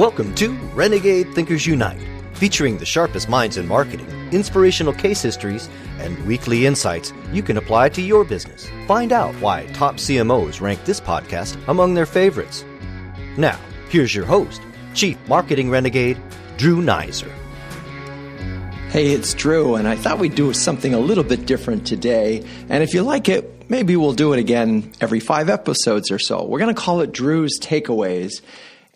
Welcome to Renegade Thinkers Unite, featuring the sharpest minds in marketing, inspirational case histories, and weekly insights you can apply to your business. Find out why top CMOs rank this podcast among their favorites. Now, here's your host, Chief Marketing Renegade, Drew Nizer. Hey, it's Drew, and I thought we'd do something a little bit different today. And if you like it, maybe we'll do it again every 5 episodes or so. We're going to call it Drew's Takeaways.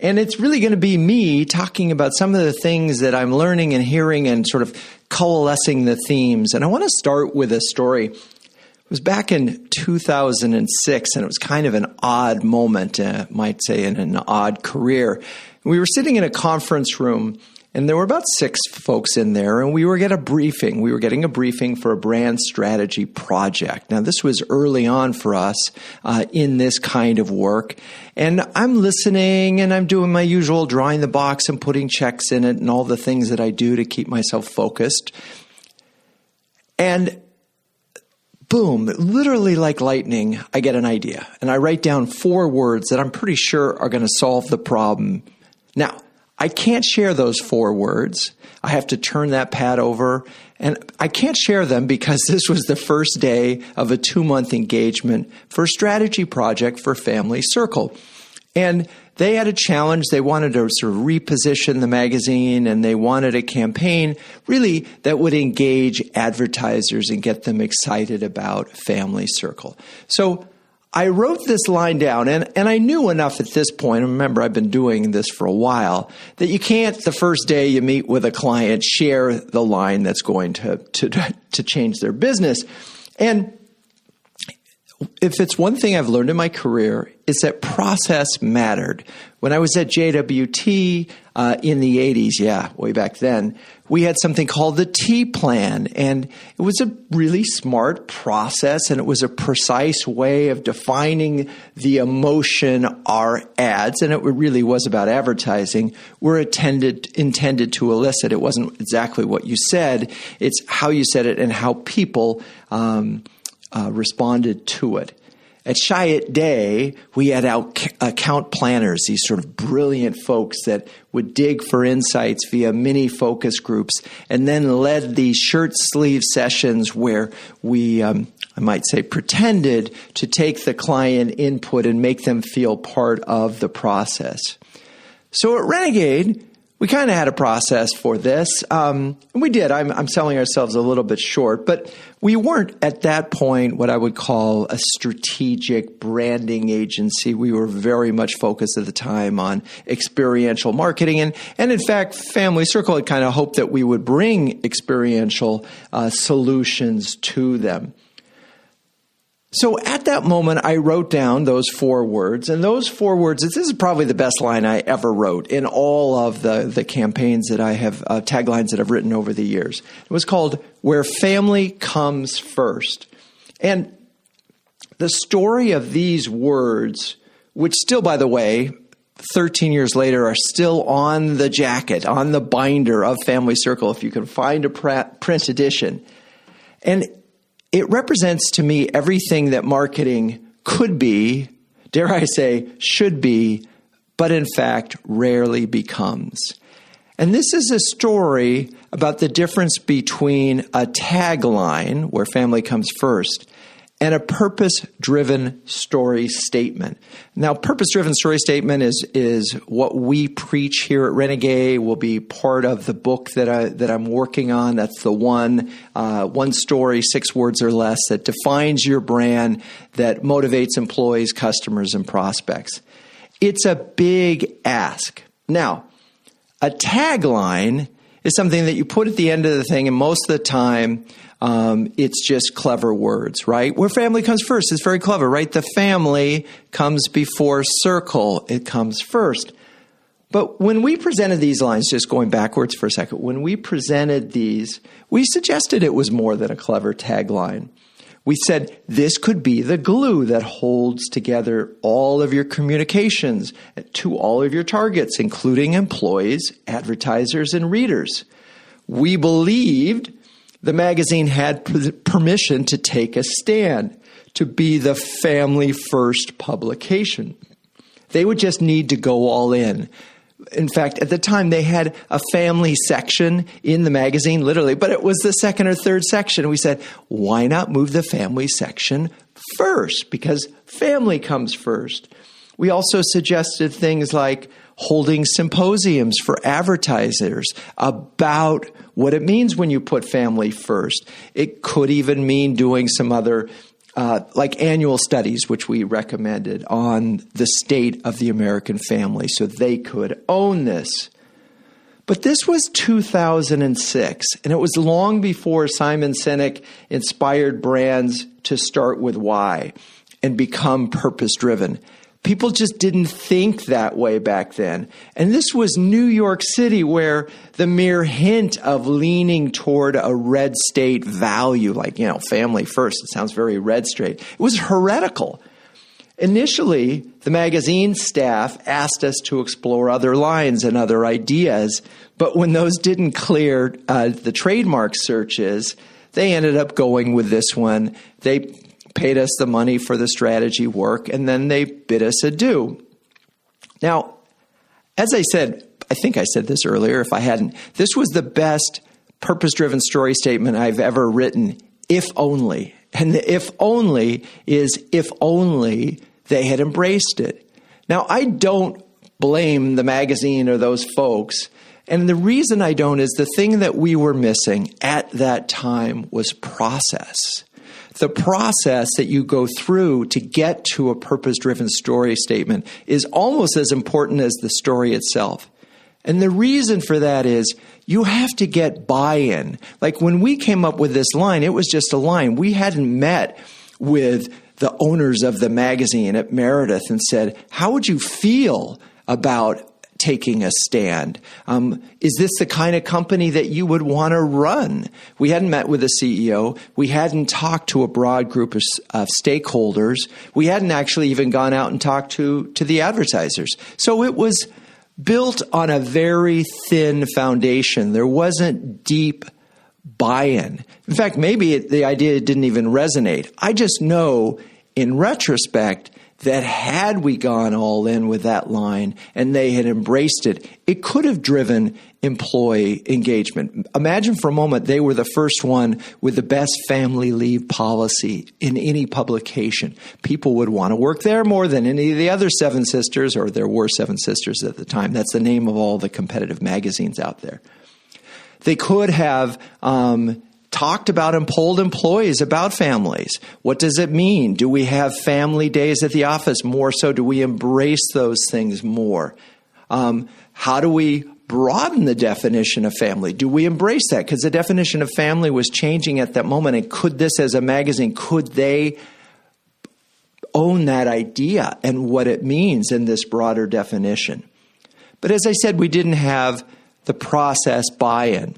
And it's really going to be me talking about some of the things that I'm learning and hearing and sort of coalescing the themes. And I want to start with a story. It was back in 2006, and it was kind of an odd moment, might say, in an odd career. We were sitting in a conference room, and there were about 6 folks in there, and we were getting a briefing. We were getting a briefing for a brand strategy project. Now, this was early on for us in this kind of work. And I'm listening, and I'm doing my usual drawing the box and putting checks in it and all the things that I do to keep myself focused. And boom, literally like lightning, I get an idea. And I write down 4 words that I'm pretty sure are going to solve the problem. Now, I can't share those 4 words. I have to turn that pad over, and I can't share them because this was the first day of a 2-month engagement for a strategy project for Family Circle. And they had a challenge. They wanted to sort of reposition the magazine, and they wanted a campaign really that would engage advertisers and get them excited about Family Circle. So I wrote this line down, and I knew enough at this point, and remember I've been doing this for a while, that you can't, the first day you meet with a client, share the line that's going to change their business. And if it's one thing I've learned in my career, it's that process mattered. When I was at JWT in the 80s, way back then, we had something called the T plan, and it was a really smart process, and it was a precise way of defining the emotion our ads, and it really was about advertising, were intended to elicit. It wasn't exactly what you said, it's how you said it and how people responded to it. At Chiat Day, we had account planners, these sort of brilliant folks that would dig for insights via mini focus groups, and then led these shirt sleeve sessions where we, I might say, pretended to take the client input and make them feel part of the process. So at Renegade, we kind of had a process for this. We did. I'm selling ourselves a little bit short, but we weren't at that point what I would call a strategic branding agency. We were very much focused at the time on experiential marketing. And in fact, Family Circle had kind of hoped that we would bring experiential solutions to them. So at that moment, I wrote down those 4 words, and those 4 words, this is probably the best line I ever wrote in all of the campaigns that I have, taglines that I've written over the years. It was called Where Family Comes First. And the story of these words, which still, by the way, 13 years later, are still on the jacket, on the binder of Family Circle, if you can find a print edition. And it represents to me everything that marketing could be, dare I say, should be, but in fact rarely becomes. And this is a story about the difference between a tagline, where family comes first, and a purpose-driven story statement. Now, purpose-driven story statement is what we preach here at Renegade. Will be part of the book that I'm working on. That's the one story, 6 words or less, that defines your brand, that motivates employees, customers, and prospects. It's a big ask. Now, a tagline is something that you put at the end of the thing, and most of the time, it's just clever words, right? Where family comes first is very clever, right? The family comes before circle. It comes first. But when we presented these lines, just going backwards for a second, when we presented these, we suggested it was more than a clever tagline. We said this could be the glue that holds together all of your communications to all of your targets, including employees, advertisers, and readers. We believed the magazine had permission to take a stand, to be the family first publication. They would just need to go all in. In fact, at the time, they had a family section in the magazine, literally, but it was the second or third section. We said, why not move the family section first? Because family comes first. We also suggested things like holding symposiums for advertisers about what it means when you put family first. It could even mean doing some other like annual studies, which we recommended on the state of the American family so they could own this. But this was 2006, and it was long before Simon Sinek inspired brands to start with why and become purpose-driven. People just didn't think that way back then. And this was New York City, where the mere hint of leaning toward a red state value, like, family first, it sounds very red state, it was heretical. Initially, the magazine staff asked us to explore other lines and other ideas, but when those didn't clear the trademark searches, they ended up going with this one. They paid us the money for the strategy work, and then they bid us adieu. Now, as I said, I think I said this earlier, if I hadn't, this was the best purpose-driven story statement I've ever written, if only. And the if only is if only they had embraced it. Now, I don't blame the magazine or those folks, and the reason I don't is the thing that we were missing at that time was process. The process that you go through to get to a purpose-driven story statement is almost as important as the story itself. And the reason for that is you have to get buy-in. Like when we came up with this line, it was just a line. We hadn't met with the owners of the magazine at Meredith and said, how would you feel about taking a stand? Is this the kind of company that you would want to run? We hadn't met with the CEO. We hadn't talked to a broad group of stakeholders. We hadn't actually even gone out and talked to the advertisers. So it was built on a very thin foundation. There wasn't deep buy-in. In fact, maybe the idea didn't even resonate. I just know in retrospect that had we gone all in with that line and they had embraced it, it could have driven employee engagement. Imagine for a moment they were the first one with the best family leave policy in any publication. People would want to work there more than any of the other Seven Sisters, or there were Seven Sisters at the time. That's the name of all the competitive magazines out there. They could have talked about and polled employees about families. What does it mean? Do we have family days at the office more so? Do we embrace those things more? How do we broaden the definition of family? Do we embrace that? Because the definition of family was changing at that moment. And could this as a magazine, could they own that idea and what it means in this broader definition? But as I said, we didn't have the process buy-in.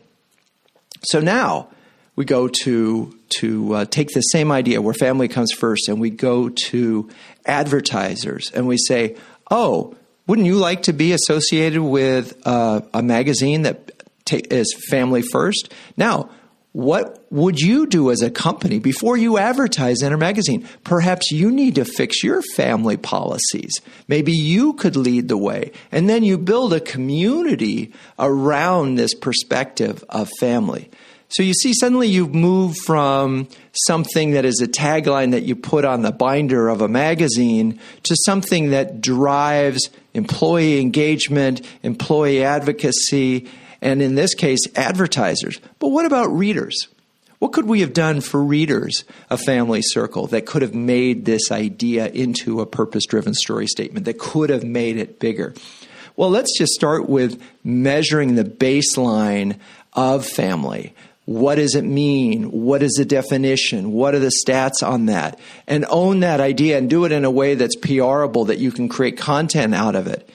So now we go to take the same idea where family comes first, and we go to advertisers and we say, oh, wouldn't you like to be associated with a magazine that is family first? Now, what would you do as a company before you advertise in a magazine? Perhaps you need to fix your family policies. Maybe you could lead the way. And then you build a community around this perspective of family. So you see, suddenly you've moved from something that is a tagline that you put on the binder of a magazine to something that drives employee engagement, employee advocacy, and in this case, advertisers. But what about readers? What could we have done for readers of Family Circle that could have made this idea into a purpose-driven story statement, that could have made it bigger? Well, let's just start with measuring the baseline of family. What does it mean? What is the definition? What are the stats on that? And own that idea and do it in a way that's PRable, that you can create content out of it.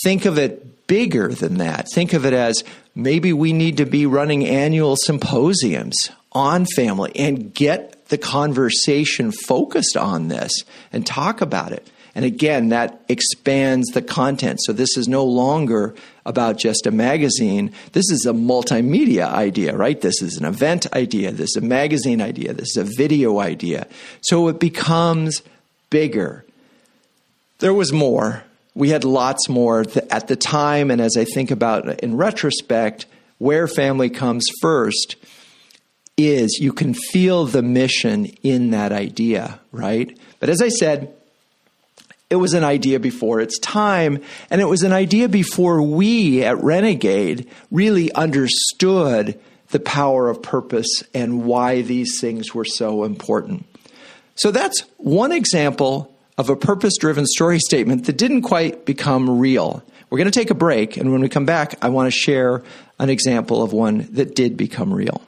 Think of it bigger than that. Think of it as maybe we need to be running annual symposiums on family and get the conversation focused on this and talk about it. And again, that expands the content. So this is no longer about just a magazine. This is a multimedia idea, right? This is an event idea. This is a magazine idea. This is a video idea. So it becomes bigger. There was more. we had lots more at the time. And as I think about in retrospect, where family comes first is you can feel the mission in that idea, right? But as I said, it was an idea before its time, and it was an idea before we at Renegade really understood the power of purpose and why these things were so important. So that's one example of a purpose-driven story statement that didn't quite become real. We're going to take a break, and when we come back, I want to share an example of one that did become real.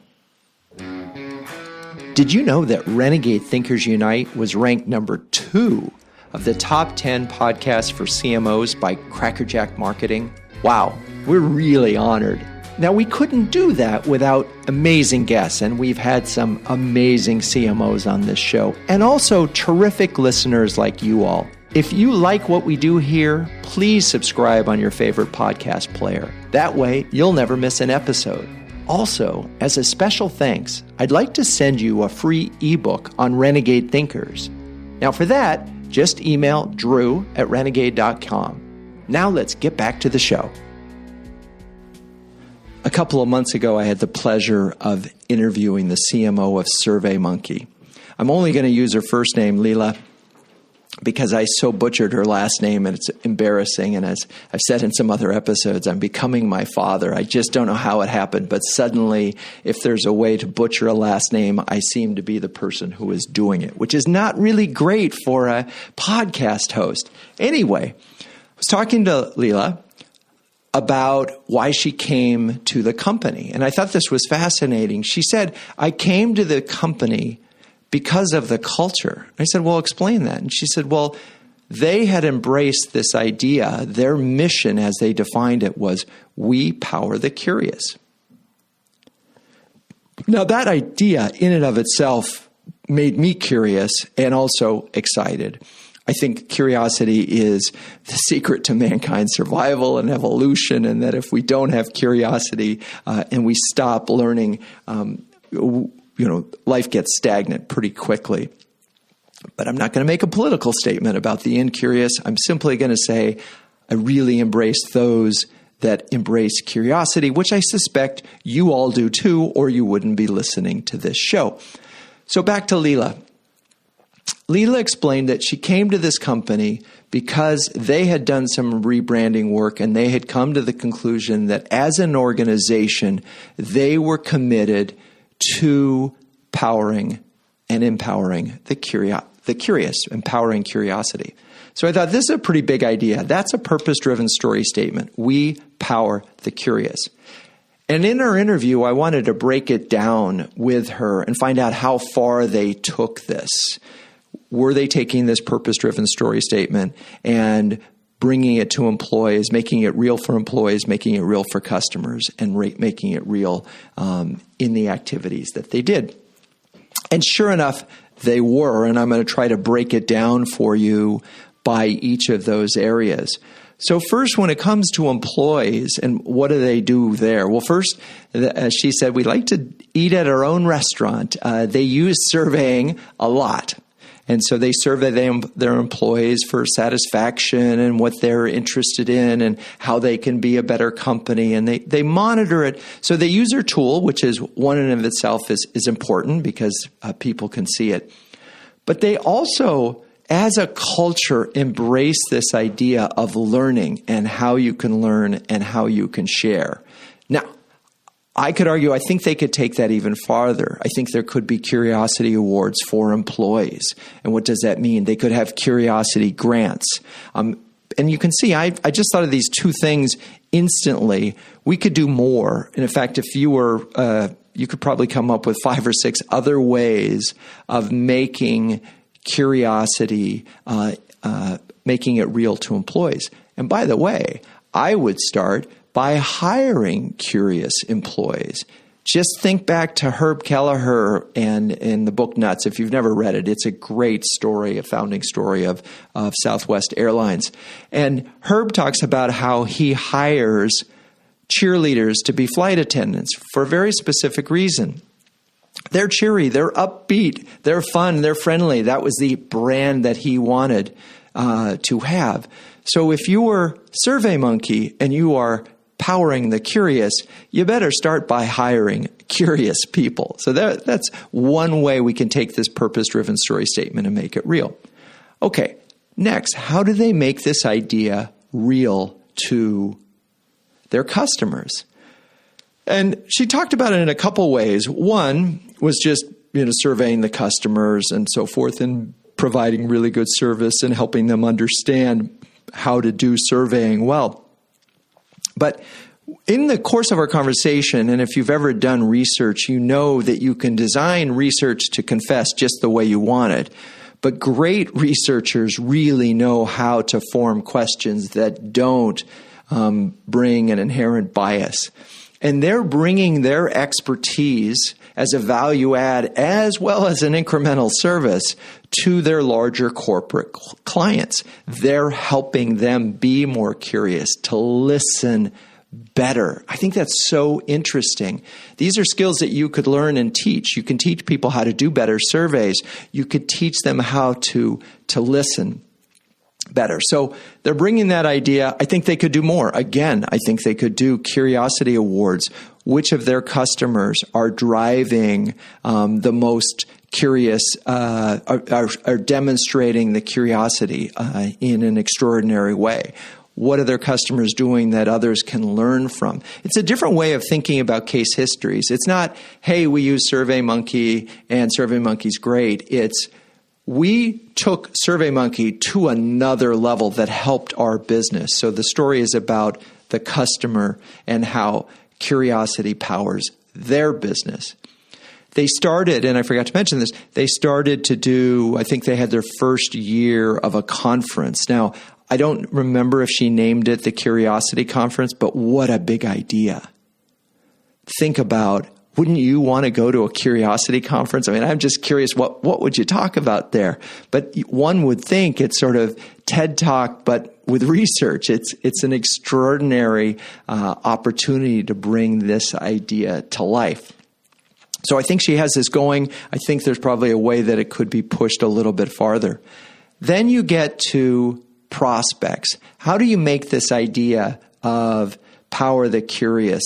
Did you know that Renegade Thinkers Unite was ranked number 2 of the top 10 podcasts for CMOs by Crackerjack Marketing? Wow, we're really honored. Now, we couldn't do that without amazing guests, and we've had some amazing CMOs on this show, and also terrific listeners like you all. If you like what we do here, please subscribe on your favorite podcast player. That way, you'll never miss an episode. Also, as a special thanks, I'd like to send you a free ebook on Renegade Thinkers. Now, for that, just email drew@renegade.com. Now let's get back to the show. A couple of months ago, I had the pleasure of interviewing the CMO of SurveyMonkey. I'm only going to use her first name, Leela, because I so butchered her last name and it's embarrassing. And as I've said in some other episodes, I'm becoming my father. I just don't know how it happened, but suddenly, if there's a way to butcher a last name, I seem to be the person who is doing it, which is not really great for a podcast host. Anyway, I was talking to Leela about why she came to the company. And I thought this was fascinating. She said, I came to the company because of the culture. I said, well, explain that. And she said, well, they had embraced this idea. Their mission, as they defined it, was we power the curious. Now, that idea in and of itself made me curious and also excited. I think curiosity is the secret to mankind's survival and evolution, and that if we don't have curiosity and we stop learning, life gets stagnant pretty quickly. But I'm not going to make a political statement about the incurious. I'm simply going to say I really embrace those that embrace curiosity, which I suspect you all do too, or you wouldn't be listening to this show. So back to Leela. Leela explained that she came to this company because they had done some rebranding work and they had come to the conclusion that as an organization, they were committed to powering and empowering the curious, empowering curiosity. So I thought this is a pretty big idea. That's a purpose-driven story statement. We power the curious. And in our interview, I wanted to break it down with her and find out how far they took this. Were they taking this purpose-driven story statement and bringing it to employees, making it real for employees, making it real for customers, and making it real in the activities that they did? And sure enough, they were, and I'm going to try to break it down for you by each of those areas. So first, when it comes to employees, and what do they do there? Well, first, as she said, we like to eat at our own restaurant. They use surveying a lot. And so they survey their employees for satisfaction and what they're interested in and how they can be a better company. And they monitor it. So they use their tool, which is one in and of itself is important because people can see it. But they also, as a culture, embrace this idea of learning and how you can learn and how you can share. Now, I could argue, I think they could take that even farther. I think there could be curiosity awards for employees. And what does that mean? They could have curiosity grants. And you can see, I just thought of these two things instantly. We could do more. And in fact, if you were, you could probably come up with 5 or 6 other ways of making curiosity, making it real to employees. And by the way, I would start by hiring curious employees. Just think back to Herb Kelleher and in the book Nuts. If you've never read it, it's a great story, a founding story of Southwest Airlines. And Herb talks about how he hires cheerleaders to be flight attendants for a very specific reason. They're cheery, they're upbeat, they're fun, they're friendly. That was the brand that he wanted. to have. So if you were SurveyMonkey and you are powering the curious, you better start by hiring curious people. So that's one way we can take this purpose-driven story statement and make it real. Okay, next, how do they make this idea real to their customers? And she talked about it in a couple ways. One was just surveying the customers and so forth and providing really good service and helping them understand how to do surveying well. But in the course of our conversation, and if you've ever done research, you know that you can design research to confess just the way you want it. But great researchers really know how to form questions that don't bring an inherent bias. And they're bringing their expertise as a value add as well as an incremental service to their larger corporate clients. They're helping them be more curious, to listen better. I think that's so interesting. These are skills that you could learn and teach. You can teach people how to do better surveys. You could teach them how to listen better. So they're bringing that idea. I think they could do more. Again, I think they could do curiosity awards. Which of their customers are driving the most curious, are demonstrating the curiosity in an extraordinary way? What are their customers doing that others can learn from? It's a different way of thinking about case histories. It's not, hey, we use SurveyMonkey and SurveyMonkey's great. It's, we took SurveyMonkey to another level that helped our business. So the story is about the customer and how curiosity powers their business. They started, and I forgot to mention this, they started to do, I think they had their first year of a conference. Now, I don't remember if she named it the Curiosity Conference, but what a big idea. Think about, wouldn't you want to go to a curiosity conference? I mean, I'm just curious, what would you talk about there? But one would think it's sort of TED Talk, but with research. It's an extraordinary opportunity to bring this idea to life. So I think she has this going. I think there's probably a way that it could be pushed a little bit farther. Then you get to prospects. How do you make this idea of power the curious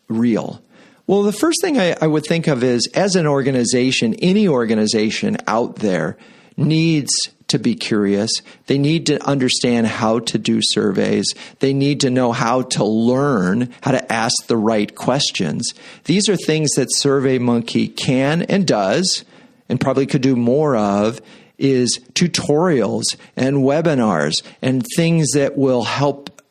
real? Well, the first thing I would think of is, as an organization, any organization out there needs to be curious. They need to understand how to do surveys. They need to know how to learn, how to ask the right questions. These are things that SurveyMonkey can and does, and probably could do more of, is tutorials and webinars and things that will help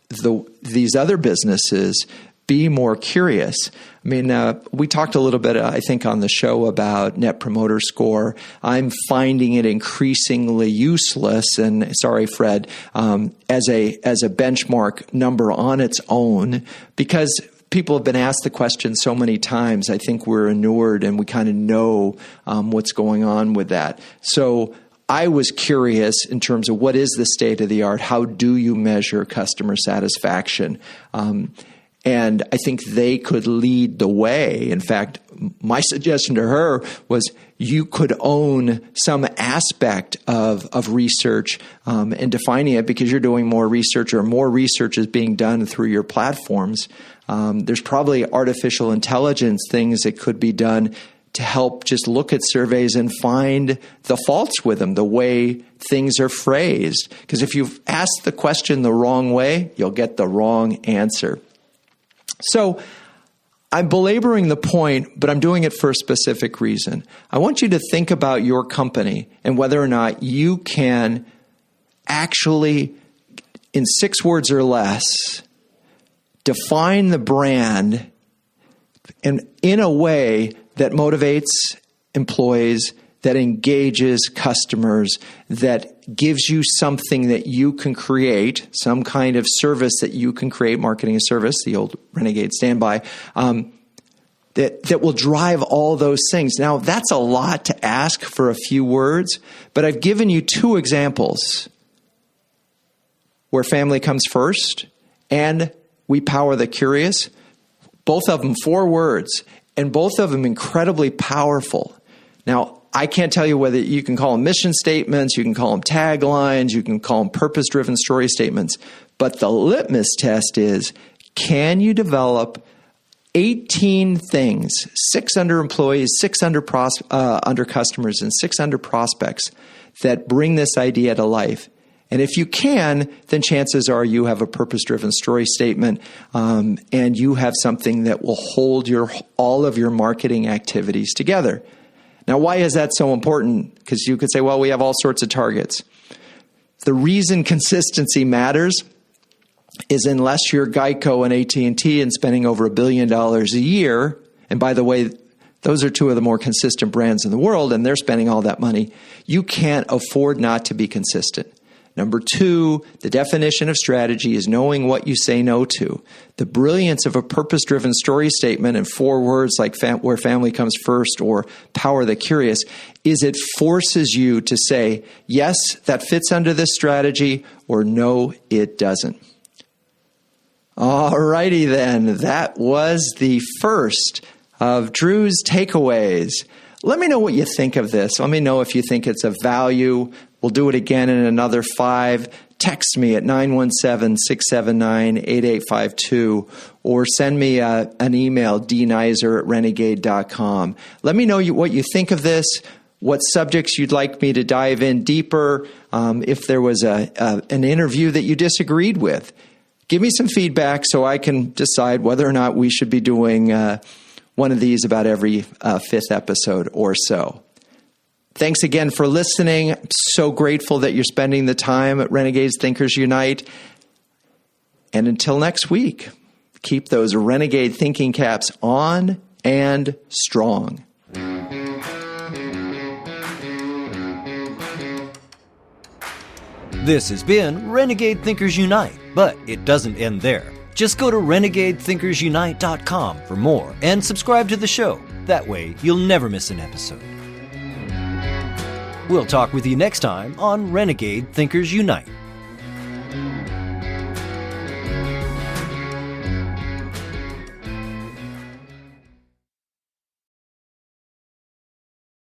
these other businesses be more curious. I mean, we talked a little bit, I think, on the show about Net Promoter Score. I'm finding it increasingly useless, and sorry, Fred, as a benchmark number on its own, because people have been asked the question so many times. I think we're inured and we kind of know what's going on with that. So I was curious in terms of what is the state of the art? How do you measure customer satisfaction? And I think they could lead the way. In fact, my suggestion to her was you could own some aspect of research and defining it, because you're doing more research, or more research is being done through your platforms. There's probably artificial intelligence things that could be done to help just look at surveys and find the faults with them, the way things are phrased. Because if you've asked the question the wrong way, you'll get the wrong answer. So I'm belaboring the point, but I'm doing it for a specific reason. I want you to think about your company and whether or not you can actually, in 6 words or less, define the brand and in a way that motivates employees, that engages customers, that gives you something that you can create, some kind of service that you can create, marketing a service, the old Renegade standby, that will drive all those things. Now, that's a lot to ask for a few words, but I've given you 2 examples where family comes first and we power the curious, both of them 4 words, and both of them incredibly powerful. Now, I can't tell you whether you can call them mission statements, you can call them taglines, you can call them purpose-driven story statements. But the litmus test is, can you develop 18 things, 6 under employees, 6 under customers, and 6 under prospects that bring this idea to life? And if you can, then chances are you have a purpose-driven story statement, and you have something that will hold all of your marketing activities together. Now, why is that so important? Because you could say, well, we have all sorts of targets. The reason consistency matters is unless you're Geico and AT&T and spending over $1 billion a year, and by the way, those are 2 of the more consistent brands in the world, and they're spending all that money, you can't afford not to be consistent. Number 2, the definition of strategy is knowing what you say no to. The brilliance of a purpose-driven story statement in 4 words like where family comes first or power the curious is it forces you to say, yes, that fits under this strategy, or no, it doesn't. All righty then. That was the first of Drew's takeaways. Let me know what you think of this. Let me know if you think it's of value. We'll do it again in another 5. Text me at 917-679-8852 or send me an email, dnizer@renegade.com. Let me know what you think of this, what subjects you'd like me to dive in deeper, if there was an interview that you disagreed with. Give me some feedback so I can decide whether or not we should be doing one of these about every 5th episode or so. Thanks again for listening. I'm so grateful that you're spending the time at Renegades Thinkers Unite. And until next week, keep those renegade thinking caps on and strong. This has been Renegade Thinkers Unite, but it doesn't end there. Just go to renegadethinkersunite.com for more and subscribe to the show. That way, you'll never miss an episode. We'll talk with you next time on Renegade Thinkers Unite.